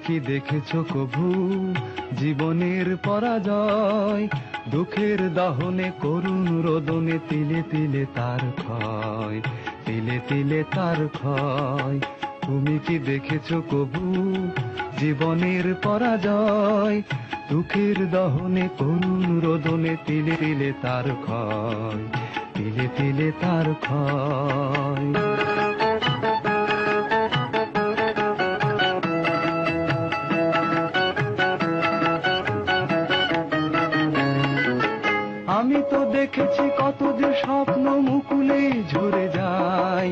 কি দেখেছো কভু জীবনের পরাজয়? দুঃখের দহনে করুণ রোদনে তিলে তিলে তার ক্ষয়, তিলে তিলে তার ক্ষয়। তুমি কি দেখেছো কভু জীবনের পরাজয়? দুঃখের দহনে করুণ রোদনে তিলে তিলে তার ক্ষয়, তিলে তিলে তার ক্ষয়। আমি তো দেখেছি কত যে স্বপ্ন মুকুলে ঝরে যায়,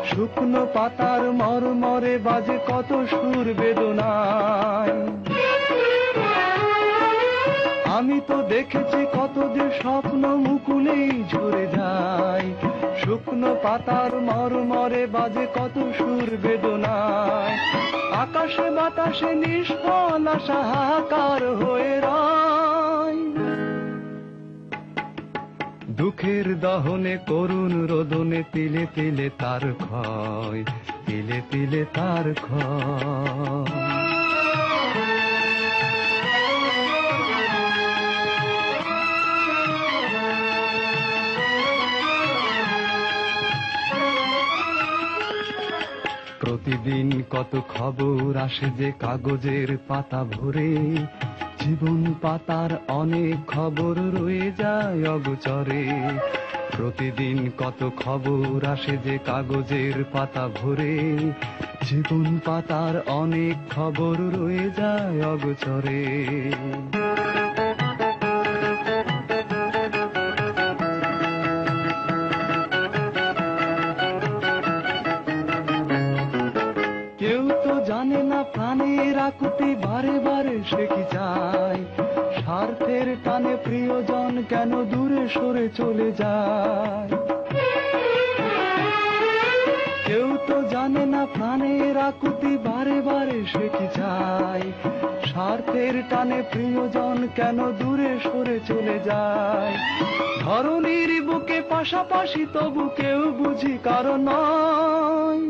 শুকনো পাতার মরমরে বাজে কত সুর বেদনায়। আমি তো দেখেছি কত যে স্বপ্ন মুকুলে ঝরে যায়, শুকনো পাতার মরমরে বাজে কত সুর বেদনায়। আকাশে বাতাসে নিষ্ফল আশা হাহাকার হয়ে রয়, দুঃখের দহনে করুণ রোদনে তিলে তিলে তার ক্ষয়, তিলে তিলে তার ক্ষয়। প্রতিদিন কত খবর আসে যে কাগজের পাতা ভরে, জীবন পাতার অনেক খবর রয়ে যায় অগোচরে। প্রতিদিন কত খবর আসে যে কাগজের পাতা ভরে, জীবন পাতার অনেক খবর রয়ে যায় অগোচরে। কেউ তো জানে না প্রাণের আকুতি বারে বারে সে কি চায়, স্বার্থের টানে প্রিয়জন কেন দূরে সরে চলে যায়। কেউ তো জানে না প্রাণের আকুতি বারে বারে সে কি চায়, স্বার্থের টানে প্রিয়জন কেন দূরে সরে চলে যায়। ধরনীর বুকে পাশাপাশি তবু কেউ বুঝি কারণ নয়,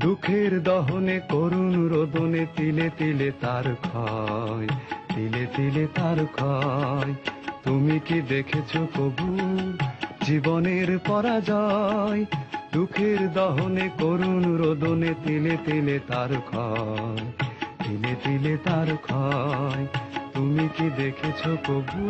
দুঃখের দহনে করুণ রোদনে তিলে তিলে তার ক্ষয়, তিলে তিলে তার ক্ষয়। তুমি কি দেখেছো কভু জীবনের পরাজয়? দুঃখের দহনে করুণ রোদনে তিলে তিলে তার ক্ষয়, তিলে তিলে তার ক্ষয়। তুমি কি দেখেছো কভু?